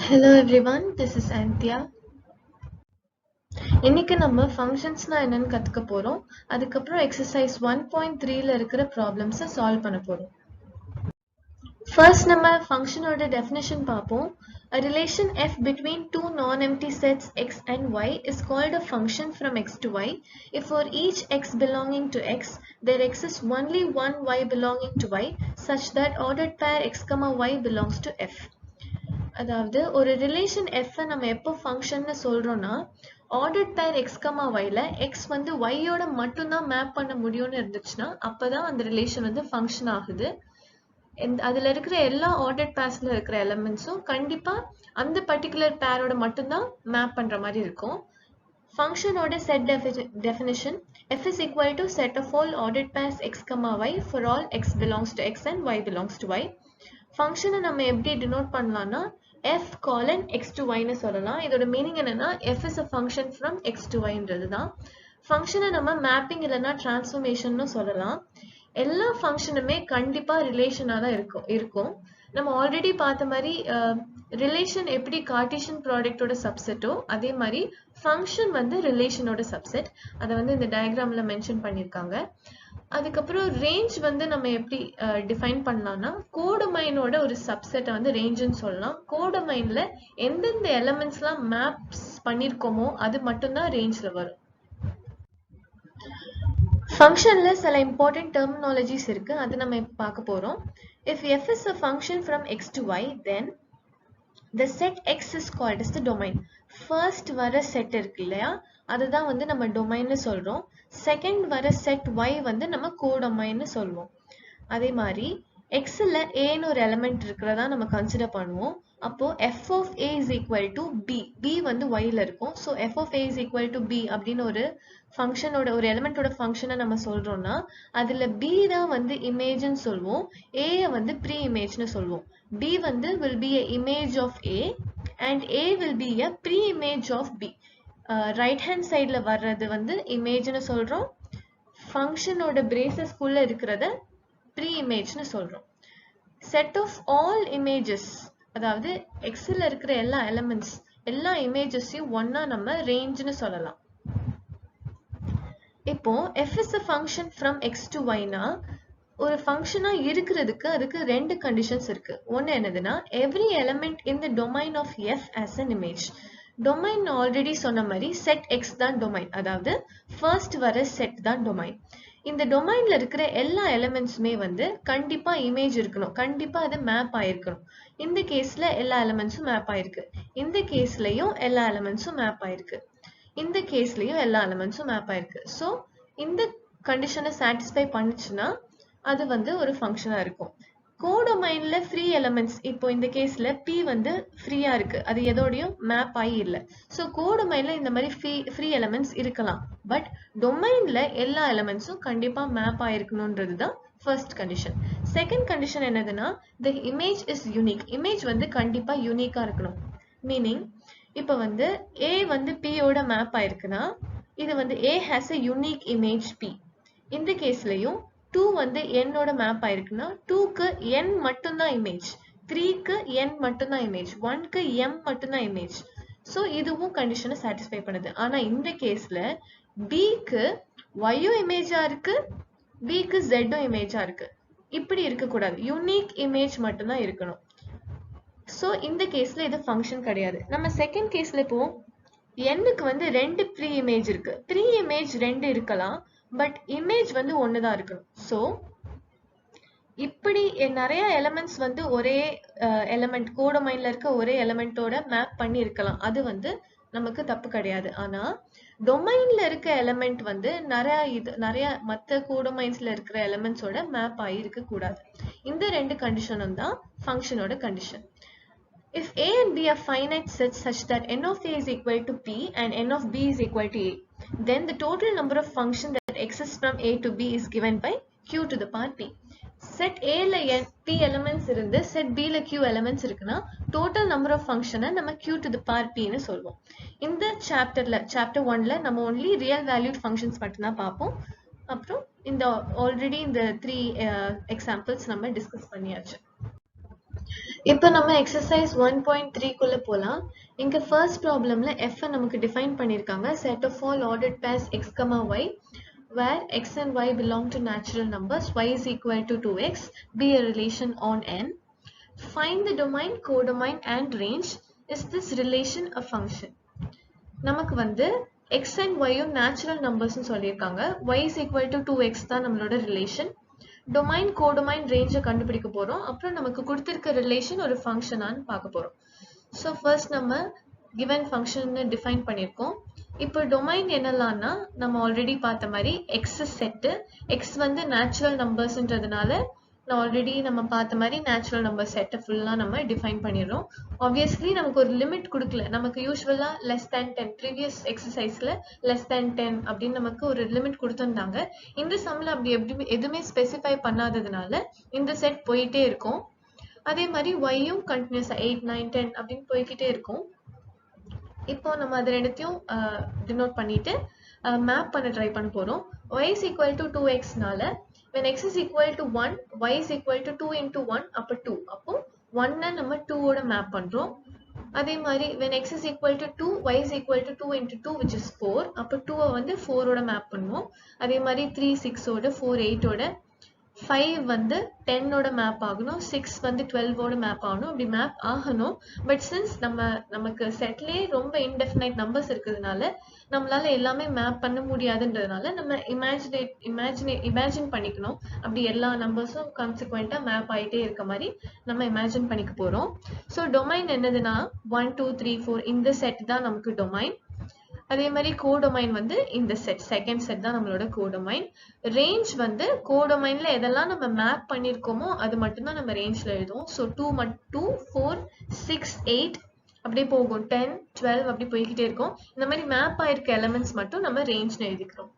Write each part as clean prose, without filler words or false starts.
Hello everyone, this is Anthea. இன்னைக்கு நம்ம ஃபங்க்ஷன்ஸ்னா என்னன்னு கத்துக்க போறோம். அதுக்கப்புறம் எக்ஸசைஸ் 1.3ல இருக்கிற ப்ராப்ளம்ஸை சால்வ் பண்ண போறோம். First நம்ம ஃபங்க்ஷனோட டெஃபினிஷன் பார்ப்போம். A relation f between two non-empty sets x and y is called a function from x to y if for each x belonging to x there exists only one y belonging to y such that ordered pair x, y belongs to f. அதாவது ஒரு relation f நம்ம எப்போ ஃபங்க்ஷன்னு சொல்றோம்னா ordered பேர் x, yல x வந்து yயோட மட்டும்தான் map பண்ண முடியும்னு இருந்துச்சுன்னா அப்பதான் அந்த ரிலேஷன் வந்து ஃபங்க்ஷன் ஆகுது. அதுல இருக்கிற எல்லா ஆர்டர்ட் பேர்ஸ்ல இருக்கிற எலிமெண்ட்ஸும் கண்டிப்பா அந்த பர்டிகுலர் பேரோட மட்டும்தான் மேப் பண்ற மாதிரி இருக்கும். ஃபங்க்ஷனோட set definition f is equal to set of all ordered pairs x, y for all x belongs to x and y belongs to y. ஃபங்க்ஷனை நம்ம எப்படி டினோட் பண்ணலாம்னா f colon x to y னு சொல்லலாம். இதோட மீனிங் என்னன்னா f is a function from x to y ன்றது தான். ஃபங்க்ஷனை நம்ம மேப்பிங் இல்லைன்னா டிரான்ஸ்ஃபர்மேஷன்னு சொல்லலாம். எல்லா ஃபங்க்ஷனுமே கண்டிப்பா ரிலேஷனா தான் இருக்கும். நம்ம ஆல்ரெடி பார்த்த மாதிரி ரிலேஷன் எப்படி கார்ட்டீசியன் ப்ராடக்டோட சப்செட்டோ அதே மாதிரி ஃபங்க்ஷன் வந்து ரிலேஷனோட சப்செட். அதை வந்து இந்த டயக்ராம்ல மென்ஷன் பண்ணியிருக்காங்க. அதுக்கப்புறம் ரேஞ்ச் வந்து நம்ம எப்படி டிஃபைன் பண்ணலாம்னா கோடொமைனோட ஒரு சப்செட்டை வந்து ரேஞ்சுன்னு சொல்லலாம். கோடொமைன்ல எந்தெந்த எலிமெண்ட்ஸ்லாம் மேப்ஸ் பண்ணியிருக்கோமோ அது மட்டும்தான் ரேஞ்ச்ல வரும். ஃபங்க்ஷன்ல சில இம்பார்ட்டன்ட் டெர்மினாலஜிஸ் இருக்கு, அது நம்ம இப்போ பார்க்க போறோம். If f is a function from x to y, then the set x is called as the domain. First வர செட் இருக்கு இல்லையா, அதுதான் வந்து நம்ம டொமைன்னு சொல்றோம். செகண்ட் வர செட் y வந்து நம்ம கோடொமைன்னு சொல்லுவோம். அதே மாதிரி xல aன்னு ஒரு எலிமெண்ட் இருக்கிறதா நம்ம கன்சிடர் பண்ணுவோம். அப்போ f of a is equal to b. b வந்து yல இருக்கும். So f of a is equal to b அப்படின்னு ஒரு ஃபங்க்ஷனோட ஒரு எலிமெண்டோட ஃபங்க்ஷனை நம்ம சொல்றோம்னா அதுல b தான் வந்து இமேஜ்னு சொல்லுவோம், a வந்து ப்ரீ இமேஜ்னு சொல்லுவோம். b வந்து will be a image of a and a will be a pre-image of b. Right hand சைட்ல வர்றது வந்து இமேஜ்னு சொல்றோம், ஃபங்க்ஷனோட பிரேசஸ்க்குள்ள இருக்கிறத ப்ரீ இமேஜ்னு சொல்றோம். செட் ஆஃப் ஆல் இமேஜஸ், அதாவது எக்ஸ்ல இருக்கிற எல்லா எலிமெண்ட்ஸ் எல்லா இமேஜஸையும் ஒன்னா நம்ம ரேஞ்ச்னு சொல்லலாம். இப்போ f is a function from x to y னா ஒரு ஃபங்க்ஷனா இருக்கிறதுக்கு அதுக்கு ரெண்டு கண்டிஷன்ஸ் இருக்கு. ஒன்னு என்னதுன்னா every element in the domain of f as an image. Domain already சொன்ன மாதிரி செட் x தான் டொமைன், அதாவது ஃபர்ஸ்ட் வர செட் தான் டொமைன். இந்த டொமைன்ல இருக்கிற எல்லா எலிமெண்ட்ஸுமே வந்து கண்டிப்பா இமேஜ் இருக்கணும், கண்டிப்பா அது மேப் ஆயிருக்கணும். இந்த கேஸ்ல எல்லா எலிமெண்ட்ஸும் மேப் ஆயிருக்கு, இந்த கேஸ்லயும் எல்லா எலிமெண்ட்ஸும் மேப் ஆயிருக்கு, இந்த கேஸ்லயும் எல்லா எலிமெண்ட்ஸும் மேப் ஆயிருக்கு. ஸோ இந்த கண்டிஷனை சாட்டிஸ்ஃபை பண்ணுச்சுன்னா அது வந்து ஒரு ஃபங்க்ஷனா இருக்கும். கோடொமைன்ல ஃப்ரீ எலிமெண்ட்ஸ், இப்போ இந்த கேஸ்ல p வந்து ஃப்ரீயா இருக்கு, அது எதோடையும் மேப் ஆகி இல்லை. ஸோ கோடொமைன்ல இந்த மாதிரி ஃப்ரீ எலிமெண்ட்ஸ் இருக்கலாம், பட் டொமைன்ல எல்லா எலிமெண்ட்ஸும் கண்டிப்பா மேப் ஆயிருக்கணும்ன்றது தான் ஃபர்ஸ்ட் கண்டிஷன். செகண்ட் கண்டிஷன் என்னதுன்னா the image is unique. Image வந்து கண்டிப்பா யூனிக்கா இருக்கணும். மீனிங் இப்போ வந்து a வந்து p யோட மேப் ஆயிருக்குன்னா இது வந்து a has a unique image p. இந்த கேஸ்லயும் 2 வந்து n ஓட மேப் ஆயிருக்குன்னா 2க்கு n மட்டும்தான் இமேஜ், 3க்கு n மட்டும்தான் இமேஜ், 1க்கு m மட்டும்தான் இமேஜ். ஸோ இதுவும் கண்டிஷனை சாட்டிஸ்ஃபை பண்ணுது. ஆனா இந்த கேஸ்ல bக்கு yயும் இமேஜா இருக்கு, bக்கு zடும் இமேஜா இருக்கு. இப்படி இருக்கக்கூடாது, யூனிக் இமேஜ் மட்டும்தான் இருக்கணும். ஸோ இந்த கேஸ்ல இது ஃபங்க்ஷன் கிடையாது. நம்ம செகண்ட் கேஸ்ல இப்போ n-க்கு வந்து ரெண்டு ப்ரீ இமேஜ் இருக்கு, ப்ரீ இமேஜ் ரெண்டு இருக்கலாம், பட் இமேஜ் வந்து ஒண்ணுதான் இருக்கணும். ஸோ இப்படி நிறைய எலிமெண்ட்ஸ் வந்து ஒரே எலிமெண்ட் கோடொமைன்ல இருக்க ஒரே எலிமெண்டோட மேப் பண்ணி இருக்கலாம், அது வந்து நமக்கு தப்பு கிடையாது. ஆனா டொமைன்ல இருக்க எலிமெண்ட் வந்து நிறைய மற்ற கோடொமைன்ஸ்ல இருக்கிற எலிமெண்ட்ஸோட மேப் ஆகி இருக்க கூடாது. இந்த ரெண்டு கண்டிஷனும் தான் ஃபங்க்ஷனோட condition. If a and b are finite sets such that n of a is equal to p and n of b is equal to a, then the total number of functions that exists from a to b is given by q to the power p. Set a ல p elements இருந்து set b ல q elements இருக்குன்னா total number of functions நம்ம q to the power p னு சொல்வோம். இந்த chapter 1ல நம்ம only real valued functions மட்டும்தான் பார்ப்போம். அப்புறம் இந்த already இந்த 3 examples நம்ம டிஸ்கஸ் பண்ணியாச்சு. இப்போ நம்ம exercise 1.3 குள்ள போலாம். இங்க first problemல f நமக்கு define பண்ணிருக்காங்க. Set of all ordered pairs x, y where x and y belong to natural numbers, y is equal to 2x, be a relation on n. Find the domain, codomain and range. Is this relation a function? நமக்கு வந்து x and y யும் natural numbers சொல்லிருக்காங்க. y is equal to 2x தான் நம்மளோட relation. domain codomain range கண்டுபிடிக்க போறோம். அப்புறம் நமக்கு கொடுத்திருக்க relation ஒரு function ஆன்னு பார்க்க போறோம். So first நம்ம given function define பண்ணிருக்கோம். இப்போ domain என்னலாம்னா நம்ம already பார்த்த மாதிரி x set, x வந்து natural numbersன்றதுனால நான் already நம்ம பார்த்த மாதிரி natural number set ஃபுல்லா நம்ம define பண்ணிடுறோம். Obviously நமக்கு ஒரு limit கொடுக்கல. நமக்கு யூசுவலா less than 10 previous exerciseல less than 10 அப்படின்னு நமக்கு ஒரு limit கொடுத்திருந்தாங்க. இந்த சம்ல அப்படி எதுவுமே ஸ்பெசிஃபை பண்ணாததுனால இந்த செட் போயிட்டே இருக்கும். அதே மாதிரி y-யும் கண்டினியூஸா 8, 9, 10 அப்படின்னு போய்கிட்டே இருக்கும். இப்போ நம்ம அது ரெண்டுத்தையும் denote பண்ணிட்டு மேப் பண்ண ட்ரை பண்ண போறோம். y is equal to 2x னால when x is equal to 1, y is equal to 2 into 1, அப்போ 2. அப்போ 1 நம்ம 2 ஓட மேப் பண்றோம். அதே மாதிரி when x is equal to 2, y is equal to 2 into 2, which is 4. அப்போ 2 வந்து 4 ஓட மேப் பண்ணுவோம். அதே மாதிரி 3 6 ஓட, 4 8 ஓட, 5 வந்து 10 ஓட மேப் ஆகணும், 6 வந்து 12 ஓட மேப் ஆகணும். அப்படி மேப் ஆகணும். பட் சின்ஸ் நமக்கு செட்லயே ரொம்ப இன்டெஃபினைட் நம்பர்ஸ் இருக்கிறதுனால நம்மளால எல்லாமே மேப் பண்ண முடியாதுன்றதுனால நம்ம இமேஜின் பண்ணிக்கணும். அப்படி எல்லா நம்பர்ஸும் கான்சிக்வெண்டா மேப் ஆயிட்டே இருக்க மாதிரி நம்ம இமேஜின் பண்ணிக்க போறோம். ஸோ டொமைன் என்னதுன்னா 1 2 3 4 இந்த செட் தான் நமக்கு டொமைன். அதே மாதிரி கோடொமைன் வந்து இந்த செட், செகண்ட் செட் தான் நம்மளோட கோடொமைன். ரேஞ்ச் வந்து கோடொமைன்ல எதெல்லாம் நம்ம மேப் பண்ணிருக்கோமோ அது மட்டும் தான் நம்ம ரேஞ்ச்ல எழுதுவோம். ஸோ 2 4 6 8 அப்படியே போகும், 10 12 அப்படி போய்கிட்டே இருக்கும். இந்த மாதிரி மேப் ஆயிருக்க எலிமெண்ட்ஸ் மட்டும் நம்ம ரேஞ்ச்ல எழுதிக்கிறோம்.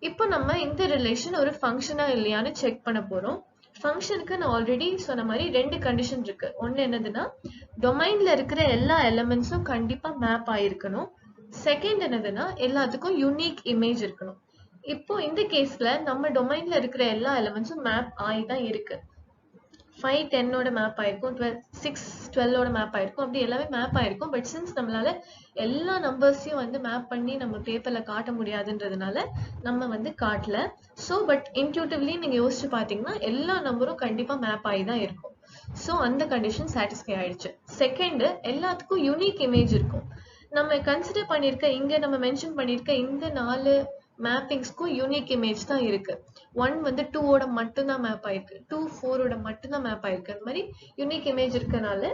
இப்போ நம்ம இந்த ரிலேஷன் ஒரு ஃபங்க்ஷனா இல்லையான்னு செக் பண்ண போறோம். ஃபங்க்ஷனுக்கு நான் ஆல்ரெடி சொன்ன மாதிரி ரெண்டு கண்டிஷன் இருக்கு. ஒன்னு என்னதுன்னா டொமைன்ல இருக்கிற எல்லா எலிமெண்ட்ஸும் கண்டிப்பா மேப் ஆயிருக்கணும். செகண்ட் என்னதுன்னா எல்லாத்துக்கும் யூனிக் இமேஜ் இருக்கணும். இப்போ இந்த கேஸ்ல நம்ம டொமைன்ல இருக்கிற எல்லா எலிமெண்ட்ஸும் மேப் ஆகி தான் இருக்கு. 5 10 ஓட மேப் ஆயிருக்கும், 6 12 ஓட மேப் ஆயிருக்கும், அப்படி எல்லாமே மேப் ஆயிருக்கும். பட் சின்ஸ் நம்மளால எல்லா நம்பர்ஸையும் வந்து மேப் பண்ணி நம்ம பேப்பர்ல காட்ட முடியாதுன்றதுனால நம்ம வந்து காட்டல. ஸோ பட் இன்ட்யூட்டிவ்லி நீங்க யோசிச்சு பாத்தீங்கன்னா எல்லா நம்பரும் கண்டிப்பா மேப் ஆகி தான் இருக்கும். ஸோ அந்த கண்டிஷன் சாட்டிஸ்ஃபை ஆயிடுச்சு. செகண்ட், எல்லாத்துக்கும் யூனிக் இமேஜ் இருக்கும். நம்ம கன்சிடர் பண்ணிருக்க, இங்க நம்ம மென்ஷன் பண்ணிருக்க இந்த 4 மேப்பிங்ஸ்க்கும் யூனிக் இமேஜ் தான் இருக்கு. 1 வந்து 2 ஓட மட்டும் தான் மேப் ஆயிருக்கு, 2 4 ஓட மட்டும் தான் மேப் ஆயிருக்கு. அந்த மாதிரி யூனிக் இமேஜ் இருக்கனால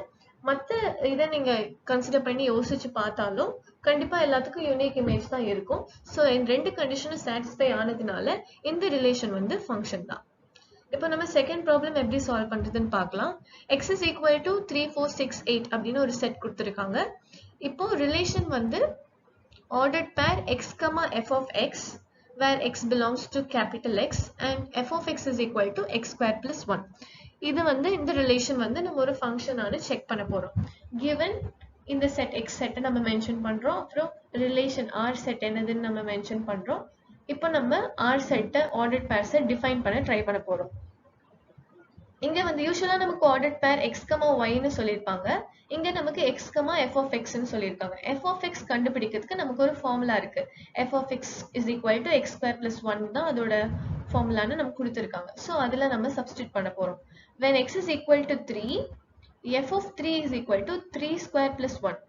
மத்த இதை நீங்க கன்சிடர் பண்ணி யோசிச்சு பார்த்தாலும் கண்டிப்பா எல்லாத்துக்கும் யூனிக் இமேஜ் தான் இருக்கும். ஸோ இந்த ரெண்டு கண்டிஷனும் சாட்டிஸ்ஃபை ஆனதுனால இந்த ரிலேஷன் வந்து ஃபங்க்ஷன் தான். இப்போ நம்ம செகண்ட் ப்ராப்ளம் எப்படி சால்வ் பண்றதுன்னு பார்க்கலாம். x is equal to 3 4 6 8 அப்படின்னு ஒரு செட் கொடுத்துருக்காங்க. இப்போ ரிலேஷன் வந்து ordered pair x, f of x where x belongs to capital X and f of x is equal to x square plus 1. இது வந்து இந்த ரிலேஷன் வந்து நம்ம ஒரு ஃபங்க்ஷனானு செக் பண்ண போறோம். given இந்த செட் x செட்டை நம்ம மென்ஷன் பண்றோம். அப்புறம் ரிலேஷன் r செட் என்னதுன்னு நம்ம மென்ஷன் பண்றோம். இப்போ நம்ம r செட்டை ordered pairs டிஃபைன் பண்ண ட்ரை பண்ண போறோம். இங்க வந்து யூசுவலா நமக்கு ordered pair x, y ன்னு சொல்லிருப்பாங்க. இங்க நமக்கு x, f of x ன்னு சொல்லிருக்காங்க. f of x கண்டுபிடிக்கிறதுக்கு நமக்கு ஒரு ஃபார்முலா இருக்கு. f of x is equal to x square plus 1 தான் அதோட ஃபார்முலான்னு நமக்கு கொடுத்திருக்காங்க. சோ அதுல நம்ம சப்ஸ்டிட்யூட் பண்ண போறோம். when x is equal to 3, f of 3 is equal to 3 square plus 1.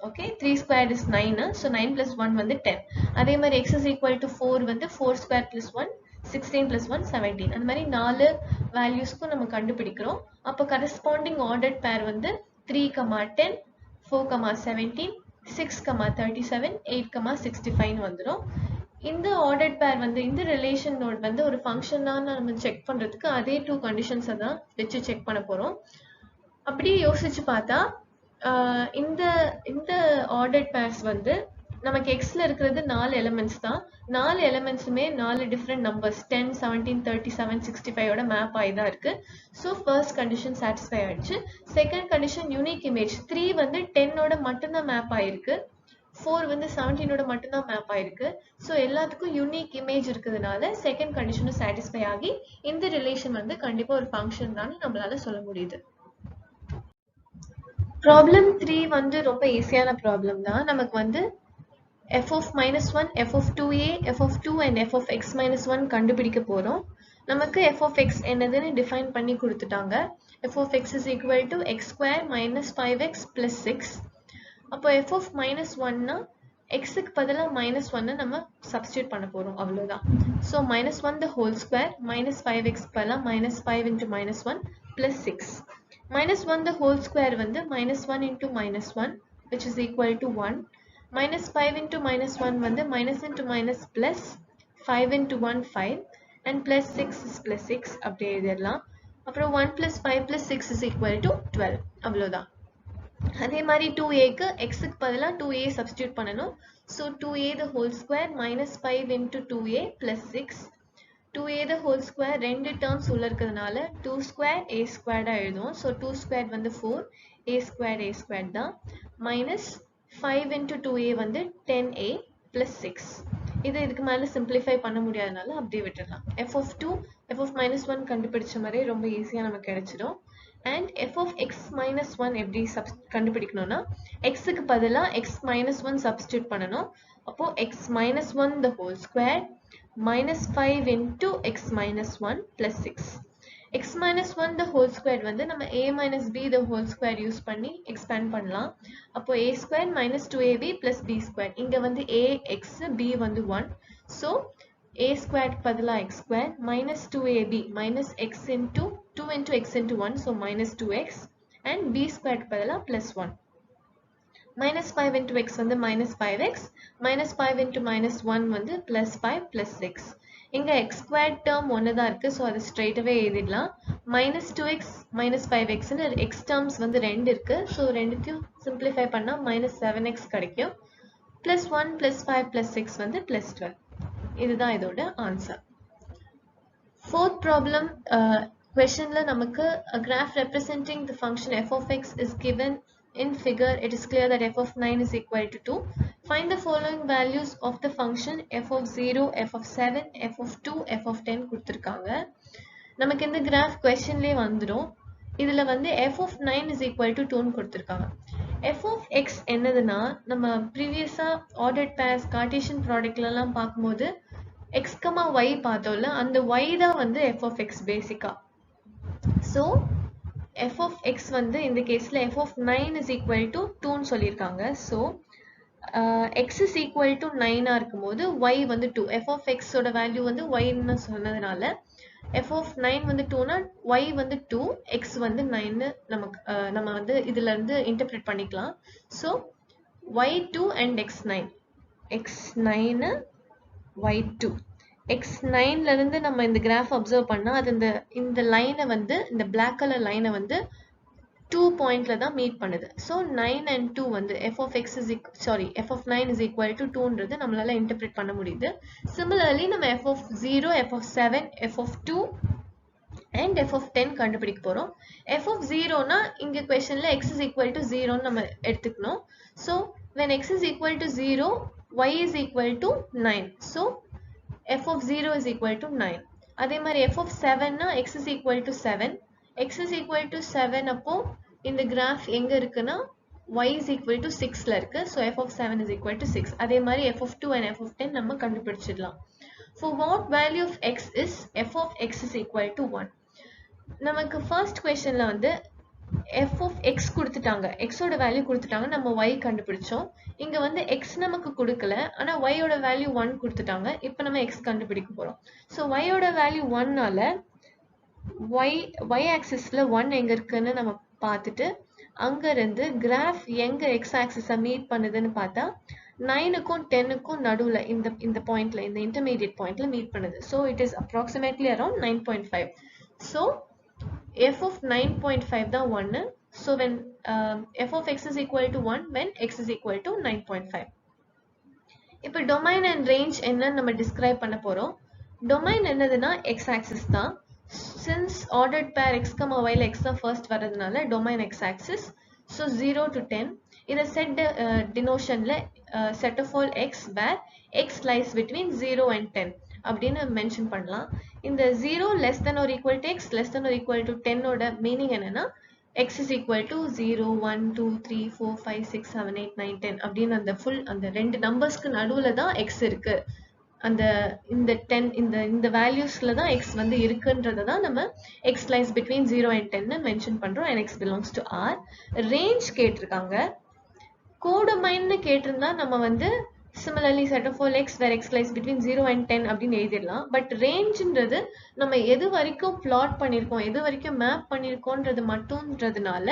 okay, 3 squared is 9, so 9 plus 1 வந்து 10. அதே மாதிரி x is equal to 4 வந்து 4 square plus 1 16 plus 1 17. அந்த மாதிரி 4 வேல்யூஸ்க்கும் நம்ம கண்டுபிடிக்கிறோம். அப்போ கரஸ்பாண்டிங் ஆர்டர்ட் பேர் வந்து 3, 10, 4, 17, 6, 37, 8, 65 வந்துடும். இந்த ஆர்டர்ட் பேர் வந்து இந்த ரிலேஷன் நோட் வந்து ஒரு ஃபங்க்ஷனா நம்ம செக் பண்றதுக்கு அதே 2 கண்டிஷன்ஸை தான் வச்சு செக் பண்ண போறோம். அப்படியே யோசிச்சு பார்த்தா இந்த ஆர்டர்ட் பேர்ஸ் வந்து நமக்கு எக்ஸ்ல இருக்கிறது 4 எலிமெண்ட்ஸ் தான். 4 எலிமெண்ட்ஸுமே 4 டிஃப்ரெண்ட் நம்பர்ஸ் 10, 17, 37, 65 ஓட மேப் ஆகி தான் இருக்கு. ஸோ ஃபர்ஸ்ட் கண்டிஷன் சாட்டிஸ்ஃபை ஆயிடுச்சு. செகண்ட் கண்டிஷன் யூனிக் இமேஜ் 3 வந்து 10 ஓட மட்டும்தான் மேப் ஆயிருக்கு, 4 வந்து 17 ஓட மட்டும்தான் மேப் ஆயிருக்கு. ஸோ எல்லாத்துக்கும் யூனிக் இமேஜ் இருக்கிறதுனால செகண்ட் கண்டிஷனும் சாட்டிஸ்ஃபை ஆகி இந்த ரிலேஷன் வந்து கண்டிப்பா ஒரு ஃபங்க்ஷன் தான் நம்மளால சொல்ல முடியுது. ப்ராப்ளம் 3 வந்து ரொம்ப ஈஸியான ப்ராப்ளம் தான். நமக்கு வந்து f of minus 1, f of 2a, f of 2 and f of x minus 1 கண்டுபிடிக்க போறோம். நமக்கு f of x என்னதுன்னு டிஃபைன் பண்ணி கொடுத்துட்டாங்க. f of x is equal to x square minus 5x plus 6. அப்போ f of minus 1னா xக்கு பதிலா minus 1 நம்ம substitute பண்ண போறோம் அவ்வளவுதான். So minus 1 the whole square minus 5x பதிலா minus 5 into minus 1 plus 6. Minus 1 the whole square வந்து minus 1 into minus 1 which is equal to 1. Minus 5 into minus 1 வந்து minus into minus plus 5 into 1 5 and plus 6 is plus 6 அப்படியே எழுதிடலாம். அப்புறம் 1 plus 5 plus 6 is equal to 12 அவ்வளவுதான். அதே மாதிரி 2aக்கு xக்கு பதிலா 2a substitute பண்ணணும். So 2a the whole square minus 5 into 2a plus 6. 2a the whole square ரெண்டு terms உள்ள இருக்கிறதுனால 2 square a squared எழுதுவோம். So 2 squared வந்து 4, a squared தான். Minus 5 into 2a வந்து 10a plus 6. இதுக்கு மேல simplify பண்ண முடியாதனால அப்படியே விட்டுடலாம். f of 2, f of minus 1 கண்டுபிடிச்ச மாதிரி ரொம்ப ஈஸியா நமக்கு கிடைச்சிடும். And f of x minus 1 எப்படி கண்டுபிடிக்கணும்னா xக்கு பதிலா x minus 1 substitute பண்ணணும். அப்போ x minus 1 the whole square minus 5 into x minus 1 plus 6. x minus 1 the whole square வந்து நம்ம a minus b the whole square use பண்ணி expand பண்ணலாம். அப்போ a square minus 2ab plus b square. இங்க வந்து a x b வந்து 1. So a squared பதிலா x square minus 2ab minus x into 2 into x into 1 so minus 2x and b squared பதிலா plus 1. Minus 5 into x வந்து minus 5x minus 5 into minus 1 வந்து plus 5 plus 6. இங்க x squared term ஒன்னுதான் இருக்கு so அது straight away எழுதிடலாம். Minus 2x minus 5x x terms வந்து ரெண்டு இருக்கு so ரெண்டுத்தையும் simplify பண்ணா minus 7x கிடைக்கும். Plus 1 plus 5 plus 6 வந்து plus 12. இதுதான் இதோட ஆன்சர். Fourth problem questionல நமக்கு a graph representing the function f of x is given in figure. It is clear that f of 9 is equal to 2. Find the following values of the function f of 0, f of 7, f of 2, f of 10 கொடுத்திருக்காங்க. நமக்கு இந்த graph questionலயே வந்துரும். இதுல வந்து f of 9 is equal to 2 கொடுத்திருக்காங்க. f of x என்னதுன்னா நம்ம previously ordered pairs Cartesian productல எல்லாம் பார்க்கும்போது x, y பார்த்தோம்ல அந்த y தான் வந்து f of x பேசிக்கா. So f of x வந்து இந்த கேஸ்ல f of 9 is equal to 2 ன்னு சொல்லியிருக்காங்க. So x is equal to 9 இருக்கும்போது y வந்து 2. f of x ஓட வேல்யூ வந்து y ன்னு சொன்னதுனால f of 9 வந்து 2 னா y வந்து 2, x வந்து 9 நமக்கு நம்ம வந்து இதுல இருந்து இன்டர்பிரட் பண்ணிக்கலாம். So y2 and x9. x9 y2. x9ல இருந்து நம்ம இந்த கிராஃப் அப்சர்வ் பண்ணா அது இந்த லைனை வந்து இந்த black color லைனை வந்து 2 பாயிண்ட்ல தான் மீட் பண்ணுது. So 9 and 2 வந்து f of x is f of 9 is equal to 2ன்றது நம்மளால இன்டர்பிரட் பண்ண முடியுது. Similarly நம்ம f of 0, f of 7, f of 2 and f of 10 கண்டுபிடிக்க போறோம். f of 0னா இங்க questionல x is equal to 0 ன்னு நம்ம எடுத்துக்கணும். So when x is equal to 0, y is equal to 9. So f of 0 is equal to 9. அதே மாதிரி f of 7 னா x is equal to 7. x is equal to 7 அப்போ இந்த graph எங்க இருக்குன்னா y is equal to 6ல இருக்கு. So f of 7 is equal to 6. அதே மாதிரி f of 2 and f of 10 நம்ம கண்டுபிடிச்சிடலாம். For what value of x is f of x is equal to 1? நமக்கு first questionல வந்து f of x கொடுத்துட்டாங்க. x ஓட value கொடுத்துட்டாங்க. நம்ம y கண்டுபிடிச்சோம். இங்க வந்து x நமக்கு கொடுக்கல. ஆனா y ஓட வேல்யூ 1 கொடுத்துட்டாங்க. இப்போ நம்ம x கண்டுபிடிக்க போறோம். So y ஓட வேல்யூ 1 னால y axisல 1 எங்க இருக்குன்னு நம்ம பார்த்துட்டு அங்க இருந்து கிராஃப் எங்க x axis மீட் பண்ணுதுன்னு பார்த்தா 9க்கும் 10க்கும் நடுவுல இந்த பாயிண்ட்ல இந்த இன்டர்மீடியட் பாயிண்ட்ல மீட் பண்ணுது. So it is approximately around 9.5. So f of 9.5 தான் 1. So when f of x is equal to 1 when x is equal to 9.5. இப்போ domain and range என்னன்னு நம்ம describe பண்ண போறோம். domain என்னதுன்னா x axis தான். Since ordered pair x, yல x தான் first வரதுனால domain x axis. So 0 to 10. இத set denotionல set of all x where x lies between 0 and 10 அப்படின்னு மென்ஷன் பண்ணலாம். இந்த 0 less than or equal to x less than or equal to 10 ஓட meaning என்னன்னா x is equal to 0, 1, 2, 3, 4, 5, 6, 7, 8, 9, 10 அப்படின்னு அந்த full அந்த ரெண்டு நம்பர்ஸ்க்கு நடுவுல தான் x இருக்கு. அந்த இந்த 10 இந்த வேல்யூஸ்ல தான் x வந்து இருக்குன்றத தான் நம்ம x lies between 0 and 10 mention பண்றோம் and x belongs to R. Range கேட்டிருக்காங்க. கோடொமைன்னு கேட்டிருந்தா நம்ம வந்து similarly set of all x where x lies between 0 and 10 அப்படின்னு எழுதிடலாம். பட் ரேஞ்ச்ன்றது நம்ம எது வரைக்கும் பிளாட் பண்ணியிருக்கோம், எது வரைக்கும் மேப் பண்ணியிருக்கோன்றது மட்டும்ன்றதுனால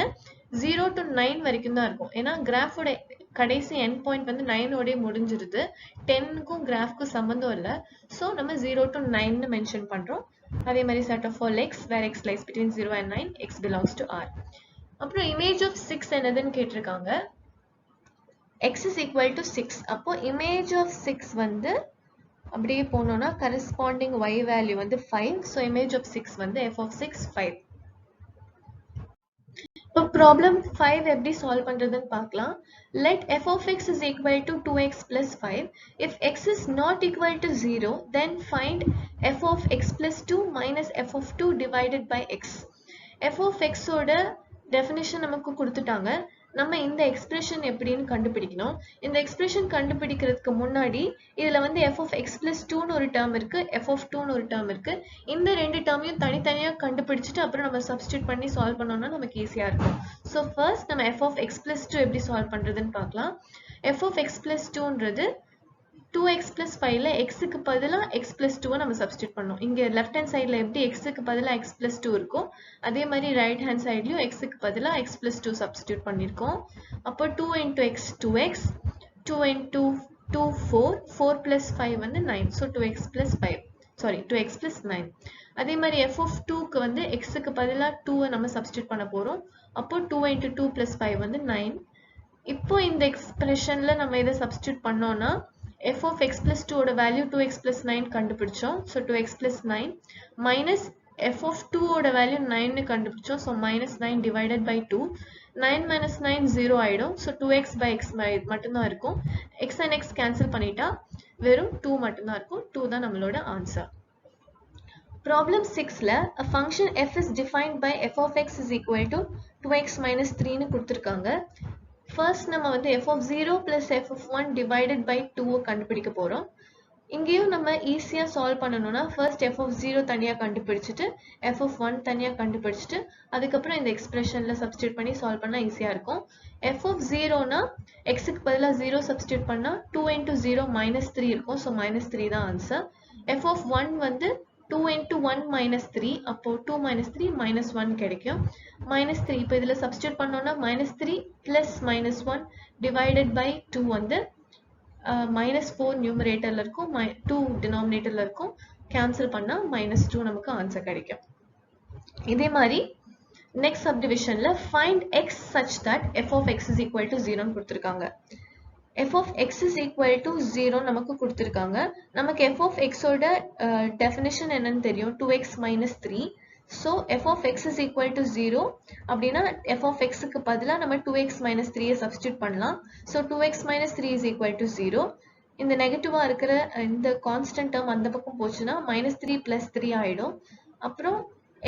0 to 9 வரைக்கும் தான் இருக்கும். ஏன்னா கிராஃபோட கடைசி எண்ட் பாயிண்ட் வந்து 9ஓட முடிஞ்சிருது. 10க்கும் கிராஃப்க்கும் சம்மந்தம் இல்லை. ஸோ நம்ம 0 to 9 மென்ஷன் பண்றோம். அதே மாதிரி set of all x where x lies between 0 and 9 x belongs to R. அப்புறம் image of 6 என்னதுன்னு கேட்டிருக்காங்க. x is equal to 6. அப்போ image of 6 வந்து அப்படியே போனோம்னா corresponding y value வந்து 5. So image of 6 வந்து f of 6 5. இப்போ problem 5 எப்படி solve பண்றதுன்னு பார்க்கலாம். Let f of x is equal to 2x plus 5. If x is not equal to 0, then find f of x plus 2 minus f of 2 divided by x. f of x ஓட definition நமக்கு கொடுத்துட்டாங்க. நம்ம இந்த expression எப்படின்னு கண்டுபிடிக்கணும். இந்த expression கண்டுபிடிக்கிறதுக்கு முன்னாடி இதுல வந்து f of x plus 2ன்னு ஒரு டேர்ம் இருக்கு, f of 2ன்னு ஒரு டேர்ம் இருக்கு. இந்த ரெண்டு டேர்மையும் தனித்தனியா கண்டுபிடிச்சிட்டு அப்புறம் நம்ம சப்ஸ்டிட்யூட் பண்ணி சால்வ் பண்ணோம்னா நமக்கு ஈஸியா இருக்கும். ஸோ ஃபர்ஸ்ட் நம்ம f of x plus 2 எப்படி சால்வ் பண்றதுன்னு பார்க்கலாம். f of x plus 2ன்றது 2x plus 5ல xக்கு பதிலா x plus 2 நம்ம சப்ஸ்டிட்யூட் பண்ணோம். இங்க லெஃப்ட் ஹேண்ட் சைடுல எப்படி xக்கு பதிலா x plus 2 இருக்கோ அதே மாதிரி ரைட் ஹேண்ட் சைடுலயும் xக்கு பதிலா x plus 2 சப்ஸ்டிட்யூட் பண்ணிருக்கோம். அப்போ 2 into x 2x, 2 into 2 4, 4 plus 5 வந்து 9. So 2x plus 5, sorry 2x plus 9. அதே மாதிரி f of 2க்கு வந்து xக்கு பதிலா 2 நம்ம சப்ஸ்டிட்யூட் பண்ண போறோம். அப்போ 2 into 2 plus 5 வந்து 9. இப்போ இந்த எக்ஸ்பிரஷன்ல நம்ம இதை சப்ஸ்டிட்யூட் பண்ணோம்னா f of x plus 2 ஓட வேல்யூ 2x plus 9 கண்டுபிடிச்சோம். So 2x plus 9 minus f of 2 ஓட வேல்யூ 9 கண்டுபிடிச்சோம். So minus 9 divided by 2. 9 minus 9 0 ஆயிடும். So 2x by x மட்டும்தான் இருக்கும். x and x cancel பண்ணிட்டா வெறும் 2 மட்டும்தான் இருக்கும். 2 தான் நம்மளோட answer. Problem 6ல a function f is defined by f of x is equal to 2x minus 3ன்னு கொடுத்திருக்காங்க. ஃபர்ஸ்ட் நம்ம வந்து f of 0 plus f of 1 divided by 2 கண்டுபிடிக்க போறோம். இங்கேயும் நம்ம ஈஸியா சால்வ் பண்ணணும்னா ஃபர்ஸ்ட் f of 0 தனியா கண்டுபிடிச்சிட்டு f of 1 தனியா கண்டுபிடிச்சிட்டு அதுக்கப்புறம் இந்த எக்ஸ்பிரஷன்ல சப்ஸ்டிட்யூட் பண்ணி சால்வ் பண்ணா ஈஸியா இருக்கும். f of 0னா xக்கு பதிலா 0 சப்ஸ்டிட்யூட் பண்ணா 2 into 0 minus 3 இருக்கும். ஸோ minus 3 தான் ஆன்சர். f of 1 வந்து 2 into 1 minus 3, அப்போ 2 minus 3 minus 1 கிடைக்கும். minus 3 இப்போ இதில் substitute பண்ணோம்னா minus 3 plus minus 1 divided by 2 வந்து minus 4 numeratorல இருக்கும், 2 denominatorல இருக்கும். cancel பண்ணா minus 2 நமக்கு ஆன்சர் கிடைக்கும். இதே மாதிரி next subdivisionல find x such that f of x is equal to 0 கொடுத்திருக்காங்க. f of x is equal to 0 நமக்கு கொடுத்திருக்காங்க. நமக்கு f of x ஓட definition என்னன்னு தெரியும், 2x minus 3. So f of x is equal to 0 அப்படின்னா f of x க்கு பதிலா நம்ம 2x minus 3 substitute பண்ணலாம். So 2x minus 3 is equal to 0. இந்த நெகட்டிவா இருக்கிற இந்த கான்ஸ்டன்ட் டேர்ம் அந்த பக்கம் போச்சுன்னா minus 3 plus 3 ஆயிடும். அப்புறம்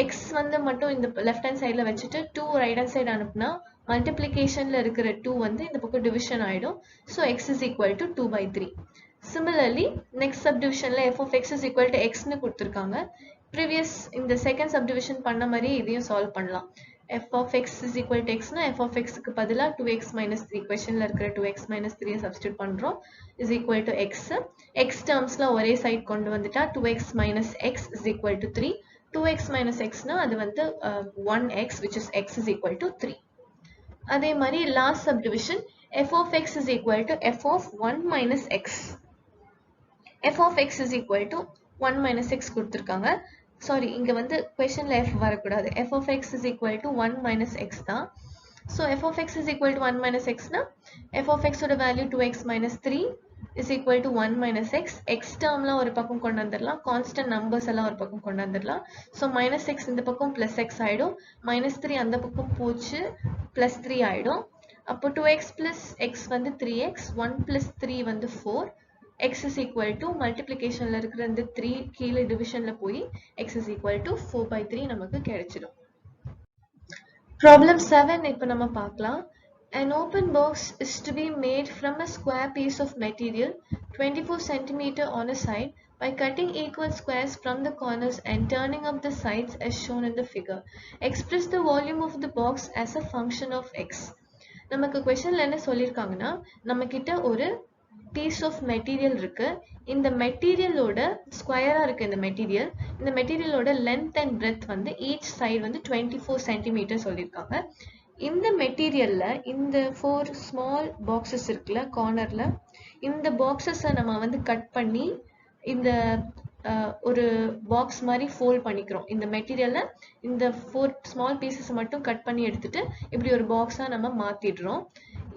x வந்து மட்டும் இந்த லெஃப்ட் ஹேண்ட் சைடுல வச்சுட்டு 2 ரைட் ஹேண்ட் சைடு அனுப்புனா மல்டிப்ளிகேஷன்ல இருக்கிற 2 வந்து இந்த பக்கம் டிவிஷன் ஆயிடும். So x is equal to 2 by 3. Similarly next subdivisionல f of x is equal to x ன்னு கொடுத்திருக்காங்க. previous இந்த second subdivision பண்ண மாதிரி இதையும் சால்வ் பண்ணலாம். f of x is equal to x னா f of x க்கு பதிலா 2x minus 3 questionல இருக்கிற 2x minus 3 substitute பண்றோம் is equal to x. x termsல ஒரே சைடு கொண்டு வந்துட்டா 2x minus x is equal to 3. 2x minus x னா அது வந்து 1x which is x is equal to 3. அதே மாதிரி last subdivision f of x is equal to f of 1 minus x. f of x is equal to 1 minus x கொடுத்திருக்காங்க. Sorry இங்க வந்து questionல f வரக்கூடாது. f of x is equal to 1 minus x தான். So f of x is equal to 1 minus x னா f of x ஓட value 2x minus 3 is equal to 1 minus x. x termலாம் ஒரு பக்கம் கொண்டு வந்துடலாம், கான்ஸ்டன்ட் நம்பர்ஸ் எல்லாம் ஒரு பக்கம் கொண்டு வந்துடலாம். So minus x இந்த பக்கம் plus x ஆயிடும், minus 3 அந்த பக்கம் போச்சு plus 3 ஆயிடும். அப்போ 2x plus x வந்து 3x, 1 plus 3 வந்து 4. x is equal to மல்டிப்ளிகேஷன்ல இருக்கிற இந்த 3 கீழே டிவிஷன்ல போய் x is equal to 4 by 3 நமக்கு கிடைச்சிடும். Problem 7 இப்போ நம்ம பார்க்கலாம். An open box is to be made from a square piece of material 24 cm on a side by cutting equal squares from the corners and turning up the sides as shown in the figure. Express the volume of the box as a function of x. நமக்கு questionல என்ன சொல்லிருக்காங்கன்னா, நம்ம கிட்ட ஒரு piece of material இருக்கு. இந்த மெட்டீரியலோட ஸ்கொயரா இருக்கு இந்த மெட்டீரியலோட length and breadth வந்து each side வந்து 24 சென்டிமீட்டர் சொல்லியிருக்காங்க. இந்த மெட்டீரியல்ல இந்த 4 ஸ்மால் பாக்ஸஸ் இருக்குல்ல கார்னர்ல, இந்த பாக்ஸஸை நம்ம வந்து கட் பண்ணி இந்த ஒரு பாக்ஸ் மாதிரி ஃபோல்ட் பண்ணிக்கிறோம். இந்த மெட்டீரியல்ல இந்த 4 ஸ்மால் பீசஸ் மட்டும் கட் பண்ணி எடுத்துட்டு இப்படி ஒரு பாக்ஸா நம்ம மாத்திடுறோம்.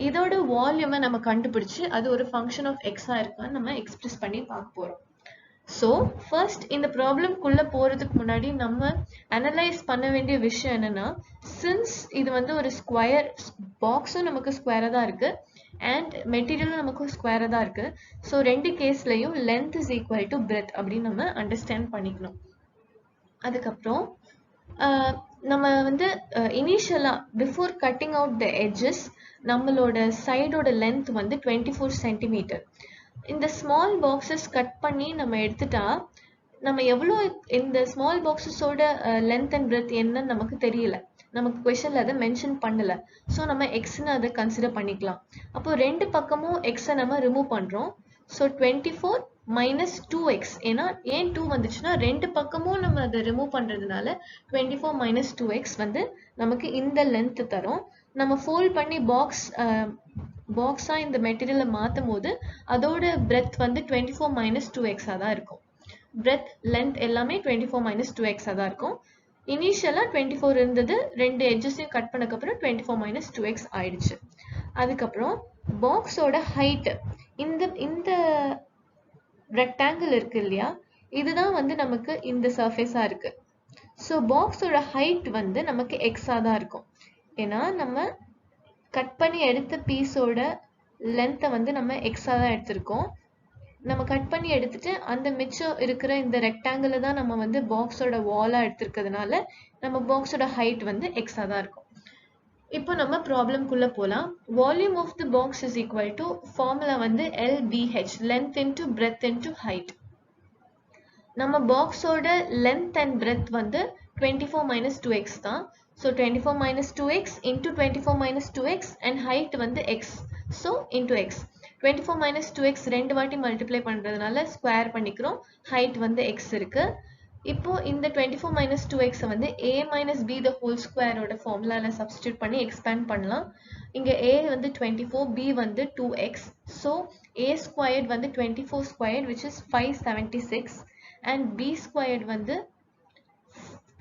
இதோட வால்யூமை நம்ம கண்டுபிடிச்சு அது ஒரு ஃபங்க்ஷன் ஆஃப் எக்ஸா இருக்கான்னு நம்ம எக்ஸ்பிரஸ் பண்ணி பார்க்க போறோம். ஸோ ஃபர்ஸ்ட் இந்த ப்ராப்ளம்குள்ள போறதுக்கு முன்னாடி நம்ம அனலைஸ் பண்ண வேண்டிய விஷயம் என்னன்னா, சின்ஸ் இது வந்து ஒரு ஸ்கொயர் பாக்ஸும் நமக்கு ஸ்கொயரா தான் இருக்கு அண்ட் மெட்டீரியலும் நமக்கு ஸ்கொயரா தான் இருக்கு. ஸோ ரெண்டு கேஸ்லயும் length is equal to breadth அப்படின்னு நம்ம அண்டர்ஸ்டாண்ட் பண்ணிக்கணும். அதுக்கப்புறம் நம்ம வந்து இனிஷியலா before cutting out the edges நம்மளோட சைடோட லென்த் வந்து 24 சென்டிமீட்டர். இந்த ஸ்மால் பாக்ஸஸ் கட் பண்ணி நம்ம எடுத்துட்டா நம்ம எவ்வளோ இந்த ஸ்மால் பாக்ஸஸோட லென்த் அண்ட் பிரெத் என்னன்னு நமக்கு தெரியல, நமக்கு கொஸ்டின்ல அதை மென்ஷன் பண்ணல. ஸோ நம்ம எக்ஸ்ன்னு அதை கன்சிடர் பண்ணிக்கலாம். அப்போ ரெண்டு பக்கமும் எக்ஸை நம்ம ரிமூவ் பண்றோம். So 24 minus 2x. ஏன்னா ஏன் 2 வந்துச்சுன்னா ரெண்டு பக்கமும் நம்ம அதை ரிமூவ் பண்றதுனால 24 minus 2x வந்து நமக்கு இந்த லென்த் தரும். நம்ம ஃபோல்ட் பண்ணி பாக்ஸா இந்த மெட்டீரியலை மாற்றும் போது அதோட பிரெத் வந்து 24 minus 2x தான் இருக்கும். பிரெத் லென்த் எல்லாமே 24 minus 2x தான் இருக்கும். இனிஷியலா 24 இருந்தது, ரெண்டு எட்ஜஸையும் கட் பண்ணக்கப்புறம் 24 minus 2x ஆயிடுச்சு. அதுக்கப்புறம் பாக்ஸோட ஹைட் இந்த ரெக்டாங்கிள் இருக்கு இல்லையா, இதுதான் வந்து நமக்கு இந்த சர்ஃபேஸா இருக்கு. ஸோ பாக்ஸோட ஹைட் வந்து நமக்கு எக்ஸா தான் இருக்கும். ஏன்னா நம்ம கட் பண்ணி எடுத்த பீஸோட லென்த்தை வந்து நம்ம எக்ஸா தான் எடுத்திருக்கோம். நம்ம கட் பண்ணி எடுத்துட்டு அந்த மிச்சம் இருக்கிற இந்த ரெக்டாங்கிளை தான் நம்ம வந்து பாக்ஸோட வாலா எடுத்திருக்கிறதுனால நம்ம பாக்ஸோட ஹைட் வந்து எக்ஸா தான் இருக்கும். இப்போ நம்ம ப்ராப்ளம்குள்ள போலாம். Volume of the box is equal to formula வந்து LBH, length into breadth into height. நம்ம பாக்ஸோட லென்த் அண்ட் பிரெத் வந்து 24 minus 2x தான். So 24 minus 2x into 24 minus 2x and height வந்து x. So into x. 24 minus 2x ரெண்டு வாட்டி multiply பண்ணுறதுனால square பண்ணிக்கிறோம். ஹைட் வந்து x இருக்கு. இப்போ இந்த 24 minus 2x வந்து a minus b the whole square ஓட ஃபார்முலாவில் சப்ஸ்டியூட் பண்ணி எக்ஸ்பேண்ட் பண்ணலாம். இங்கே a வந்து 24, b வந்து 2x. ஸோ a squared வந்து 24 squared which is 576 and b squared வந்து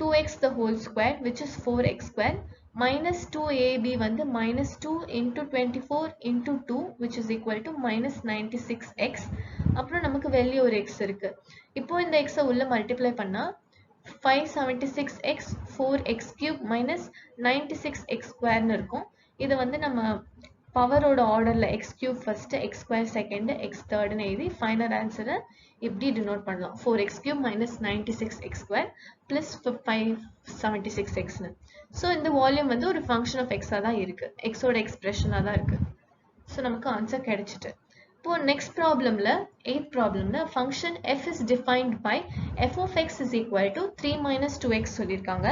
2x the whole square which is 4x square minus 2ab வந்து minus 2 into 24 into 2 which is equal to minus 96x. அப்புறம் நமக்கு வெளியே ஒரு x இருக்கு. இப்போ இந்த x உள்ள மல்டிப்ளை பண்ணா 576x 4x cube minus 96x square இருக்கும். இது வந்து நம்ம பவரோட ஆர்டர்ல x cube first, x square second, x third எழுதி ஃபைனல் ஆன்சரை இப்படி டினோட் பண்ணலாம். 4x cube minus 96x square plus 576x. So இந்த வால்யூம் வந்து ஒரு ஃபங்க்ஷன் ஆஃப் எக்ஸா தான் இருக்கு, எக்ஸோட எக்ஸ்பிரஷனாக தான் இருக்கு. ஸோ நமக்கு ஆன்சர் கிடைச்சிட்டு. இப்போ நெக்ஸ்ட் ப்ராப்ளம்ல 8th ப்ராப்ளம்ல function f is defined by f of x is equal to 3 minus 2x சொல்லியிருக்காங்க.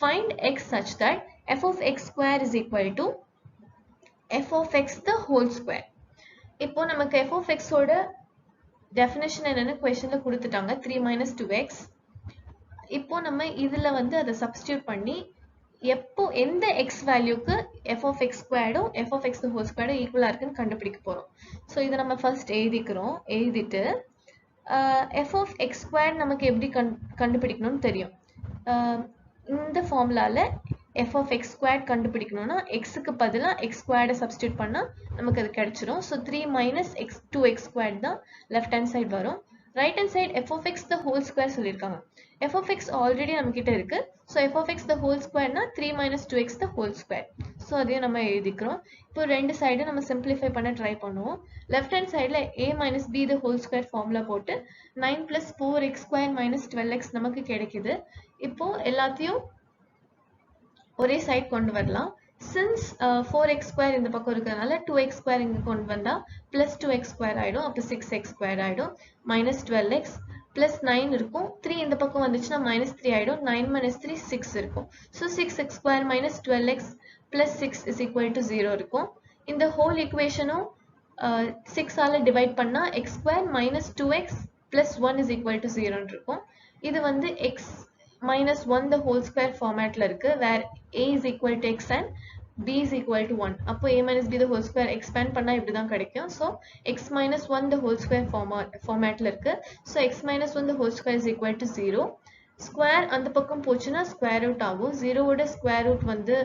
Find x such that f of x square is equal to f of x the whole square. இப்போ நமக்கு f of x ஓட definition என்னன்னு क्वेश्चनல கொடுத்துட்டாங்க, 3 minus 2x. இப்போ நம்ம இதுல வந்து அதை சப்ஸ்டியூட் பண்ணி எப்போ எந்த x வேல்யூக்கு f of x ஸ்கொயர்டும் f of x the whole ஸ்கொயர்டும் ஈக்குவலா இருக்குன்னு கண்டுபிடிக்க போறோம். ஸோ இதை நம்ம ஃபர்ஸ்ட் எழுதிக்கிறோம். எழுதிட்டு f of x ஸ்கொயர் நமக்கு எப்படி கண்டுபிடிக்கணும்னு தெரியும். இந்த ஃபார்முலால f of x ஸ்கொயர் கண்டுபிடிக்கணும்னா xக்கு பதிலா x ஸ்கொயர்டை சப்ஸ்டியூட் பண்ணா நமக்கு அது கிடைச்சிரும். ஸோ 3 minus 2x ஸ்கொயர் தான் லெஃப்ட் ஹேண்ட் சைடு வரும். Right hand side f of x the whole square சொல்லியிருக்காங்க. f of x ஆல்ரெடி நம்ம கிட்ட இருக்கு. So f of x the whole ஸ்கொயர்னா 3 minus 2x the whole square. So அதையும் நம்ம எழுதிக்கிறோம். இப்போ ரெண்டு சைடும் நம்ம சிம்பிளிஃபை பண்ண ட்ரை பண்ணுவோம். லெஃப்ட் ஹேண்ட் சைடில் a minus b the whole square formula போட்டு 9 plus 4x square minus 12x நமக்கு கிடைக்குது. இப்போ எல்லாத்தையும் ஒரே சைட் கொண்டு வரலாம். since 4x square இந்த பக்கம் இருக்கறனால 2x square இங்க கொண்டு வந்தா plus 2x square ஆயிடும். அப்ப 6x square ஆயிடும். minus 12x plus 9 இருக்கும். 3 இந்த பக்கம் வந்துச்சுன்னா minus 3 ஆயிடும். 9 minus 3 6 இருக்கும். so 6x square minus 12x plus 6 is equal to 0 இருக்கும். இந்த whole equationம் 6 ஆல divide பண்ணா x square minus 2x plus 1 is equal to 0 இருக்கும். இது வந்து x minus 1 the whole square formatல இருக்கு, where a is equal to x and b is equal to 1. அப்போ a minus b the whole square expand பண்ணா இப்படிதான் கிடைக்கும். so x minus 1 the whole square formatல இருக்கு. so x minus 1 the whole square is equal to 0. square அந்த பக்கம் போச்சுன்னா square root ஆகும். 0 ஓட square root வந்து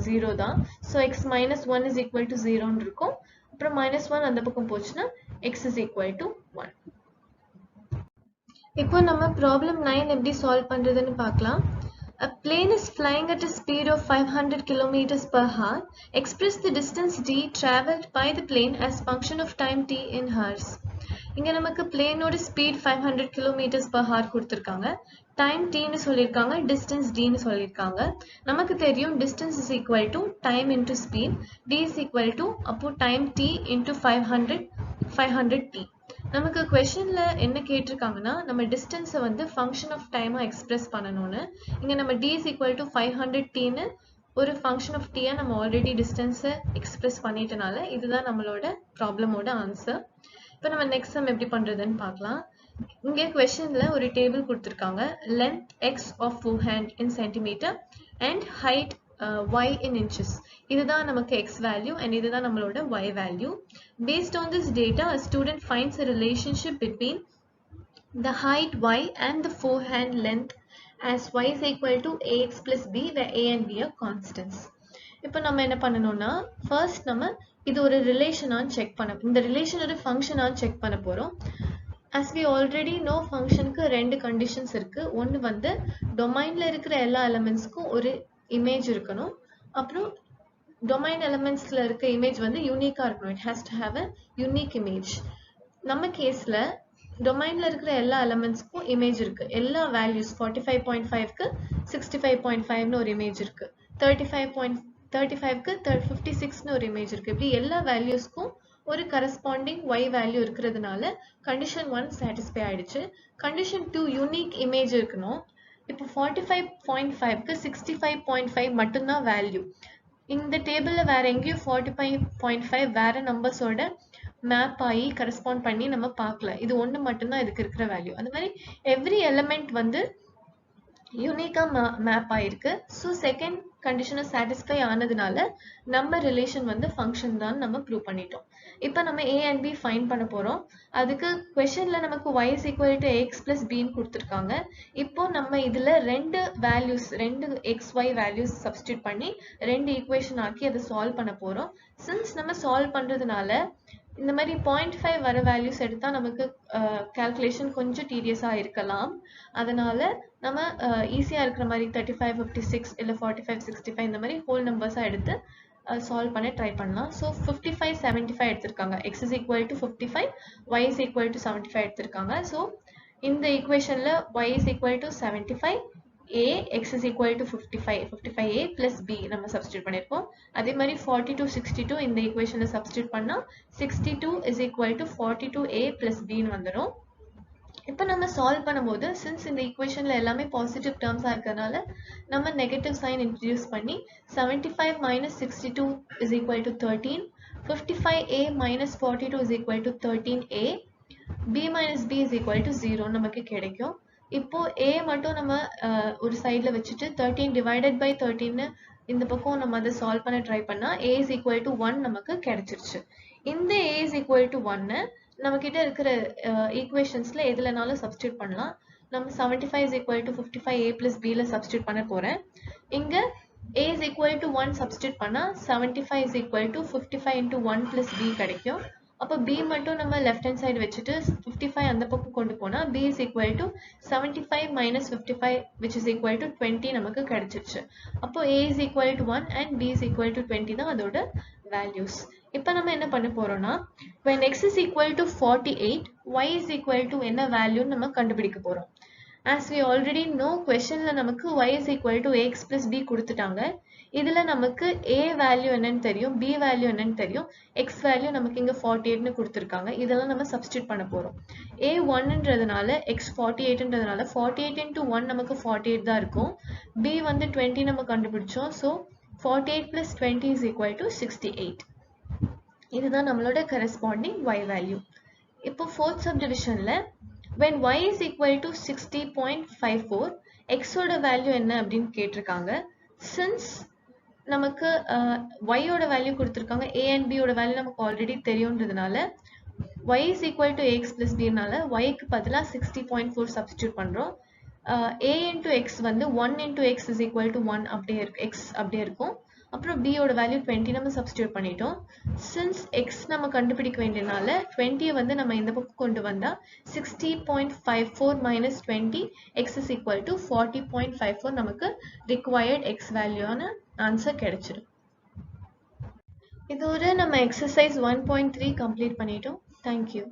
0 தான். so x minus 1 is equal to 0 இருக்கும். அப்புறம் minus 1 அந்த பக்கம் போச்சுன்னா x is equal to 1. இப்போ நம்ம problem 9 எப்படி solve பண்றதுன்னு பார்க்கலாம். A plane is flying at a speed of 500 km per hour. Express the distance d traveled by the plane as function of time t in hours. இங்க நமக்கு பிளேனோட speed 500 km per hour கொடுத்திருக்காங்க. Time t ன்னு சொல்லிருக்காங்க, distance d ன்னு சொல்லிருக்காங்க. நமக்கு தெரியும் distance is equal to time into speed, d is equal to அப்போ time t into 500t. நமக்கு questionல என்ன கேட்டிருக்காங்கன்னா நம்ம distance வந்து function of time எக்ஸ்பிரஸ் பண்ணணும்னு. இங்க நம்ம d is equal to 500t ன்னு ஒரு function of t நம்ம already distance எக்ஸ்பிரஸ் பண்ணிட்டனால இதுதான் நம்மளோட ப்ராப்ளமோட ஆன்சர். இப்போ நம்ம நெக்ஸ்ட் சம் எப்படி பண்றதுன்னு பார்க்கலாம். இங்க questionல ஒரு டேபிள் கொடுத்திருக்காங்க. length x of forehand in centimeter and height y in inches. இதுதான் நமக்கு x value and இதுதான் நம்மளோட y value. Based on this data, a student finds a relationship between the height y and the forehand length as y is equal to ax plus b, where a and b are constants. இப்போ நம்ம என்ன பண்ணணும்னா first நம்ம இது ஒரு ரிலேஷனான்னு check பண்ண, இந்த relation ஒரு ஃபங்க்ஷனான்னு செக் பண்ண போறோம். as we already know ஃபங்க்ஷனுக்கு ரெண்டு கண்டிஷன்ஸ் இருக்கு. ஒன்று வந்து டொமைன்ல இருக்கிற எல்லா எலிமெண்ட்ஸ்க்கும் ஒரு இமேஜ் இருக்கணும். அப்புறம் டொமைன் எலிமெண்ட்ஸ்ல இருக்க இமேஜ் வந்து யூனிக்கா இருக்கணும். It has to have a unique image. நம்ம கேஸ்ல டொமைன்ல இருக்கிற எல்லா எலிமெண்ட்ஸ்க்கும் இமேஜ் இருக்கு. எல்லா வேல்யூஸ் 45.5க்கு 65.5ன்னு ஒரு இமேஜ் இருக்கு. 35.35க்கு 56ன்னு ஒரு இமேஜ் இருக்கு. இப்படி எல்லா வேல்யூஸ்க்கும் ஒரு கரஸ்பாண்டிங் y வேல்யூ இருக்கிறதுனால கண்டிஷன் 1 சாட்டிஸ்ஃபை ஆயிடுச்சு. கண்டிஷன் 2 யூனிக் இமேஜ் இருக்கணும். இப்போ 45.5க்கு 65.5 மட்டும்தான் வேல்யூ. இந்த டேபிள்ல வேற எங்கேயும் 45.5 வேற நம்பர்ஸோட மேப் ஆகி கரஸ்பாண்ட் பண்ணி நம்ம பார்க்கல. இது ஒன்று மட்டும்தான் இதுக்கு இருக்கிற வேல்யூ. அந்த மாதிரி எவ்ரி எலிமெண்ட் வந்து யூனிக்கா மேப் ஆயிருக்கு. ஸோ செகண்ட் கண்டிஷனை சாட்டிஸ்ஃபை ஆனதுனால நம்ம ரிலேஷன் வந்து ஃபங்க்ஷன் தான் நம்ம ப்ரூவ் பண்ணிட்டோம். இப்போ நம்ம a and b ஃபைண்ட் பண்ண போறோம். அதுக்கு क्वेश्चनல நமக்கு y is equal to x plus b ன்னு கொடுத்திருக்காங்க. இப்போ நம்ம இதுல ரெண்டு வேல்யூஸ், ரெண்டு xy வேல்யூஸ் சப்ஸ்டிட்யூட் பண்ணி ரெண்டு ஈக்குவேஷன் ஆக்கி அதை சால்வ் பண்ண போறோம். சின்ஸ் நம்ம சால்வ் பண்றதுனால இந்த மாதிரி 0.5 வர வேல்யூஸ் எடுத்தா நமக்கு கால்குலேஷன் கொஞ்சம் டீடியஸா இருக்கலாம். அதனால நம்ம ஈஸியா இருக்கிற மாதிரி 35, 56 இல்ல 45, 65 இந்த மாதிரி ஹோல் நம்பர்ஸா எடுத்து சால்வ் பண்ண ட்ரை பண்ணலாம். ஸோ 55, 75 எடுத்திருக்காங்க. x is equal to 55, y is equal to 75 எடுத்திருக்காங்க. ஸோ இந்த ஈக்குவேஷன்ல y is equal to 75, a x is equal to 55a plus b நம்ம சப்ஸ்டிட்யூட் பண்ணிருக்கோம். அதே மாதிரி 42, 62 இந்த ஈக்குவேஷன்ல சப்ஸ்டிட்யூட் பண்ணா 62 is equal to 42a plus b ன்னு வந்துரும். இப்போ நம்ம சால்வ் பண்ணும்போது சின்ஸ் இந்த ஈக்குவேஷன்ல எல்லாமே பாசிட்டிவ் டேர்ம்ஸா இருக்கிறதுனால நம்ம நெகட்டிவ் சைன் இன்ட்ரடியூஸ் பண்ணி 75 minus 62 is equal to 13, 55a minus 42 is equal to 13a, b minus b is equal to 0 நமக்கு கிடைக்கும். இப்போ a மட்டும் நம்ம ஒரு சைடுல வச்சுட்டு 13 divided by 13 இந்த பக்கம் நம்ம அதை சால்வ் பண்ண ட்ரை பண்ணா a is equal to 1 நமக்கு கிடைச்சிருச்சு. இந்த a is equal to 1 நம்ம கிட்ட இருக்கிற ஈக்குவேஷன்ஸ்ல எதுலனாலும் சப்ஸ்டிட்யூட் பண்ணலாம். நம்ம 75 is equal to 55a plus b ல சப்ஸ்டிட்யூட் பண்ண போறேன். இங்க a is equal to 1 substitute பண்ணா 75 is equal to 55 into 1 plus b கிடைக்கும். அப்போ b மட்டும் நம்ம லெஃப்ட் ஹேண்ட் சைடு வச்சுட்டு 55 அந்த பக்கம் கொண்டு போனா b is equal to 75 minus 55 which is equal to 20 நமக்கு கிடைச்சிருச்சு. அப்போ a is equal to 1 and b is equal to 20 தான் அதோட வேல்யூஸ். இப்போ நம்ம என்ன பண்ண போறோம்னா when x is equal to 48, y is equal to என்ன வேல்யூன்னு நம்ம கண்டுபிடிக்க போறோம். as we already know questionல நமக்கு y is equal to ax plus b கொடுத்துட்டாங்க. இதுல நமக்கு a வேல்யூ என்னன்னு தெரியும், b வேல்யூ என்னன்னு தெரியும், x வேல்யூ நமக்கு இங்க 48 னு கொடுத்திருக்காங்க. இதெல்லாம் நம்ம சப்ஸ்டிட்யூட் பண்ண போறோம். a 1ன்றதுனால x 48ன்றதுனால 48 into 1 நமக்கு 48 தான் இருக்கும். b வந்து 20 நம்ம கண்டுபிடிச்சோம். so 48 plus 20 is equal to 68. இதுதான் நம்மளோட corresponding y value. இப்போ fourth subdivisionல when y is equal to 60.54 x ஓட வேல்யூ என்ன அப்படின்னு கேட்டிருக்காங்க. since நமக்கு y ஓட வேல்யூ கொடுத்திருக்காங்க, a and b ஓட வேல்யூ நமக்கு already தெரியும்ன்றதுனால y is equal to ax plus b னால y க்கு பதிலா 60.4 சப்ஸ்டிட்யூட் பண்றோம். a into x வந்து 1 into x is equal to 1 அப்படியே இருக்கு, x அப்படியே இருக்கும். அப்புறம் b ஓட வேல்யூ 20 நம்ம சப்ஸ்டிட்யூட் பண்ணிட்டோம். since x நம்ம கண்டுபிடிக்க வேண்டியனால 20 வந்து நம்ம இந்த பக்கம் கொண்டு வந்தா 60.54 minus 20 x is equal to 40.54 நமக்கு required x வேல்யூவான ஆன்சர் கிடைச்சிடும். இதோட நம்ம exercise 1.3 கம்ப்ளீட் பண்ணிட்டோம். Thank you.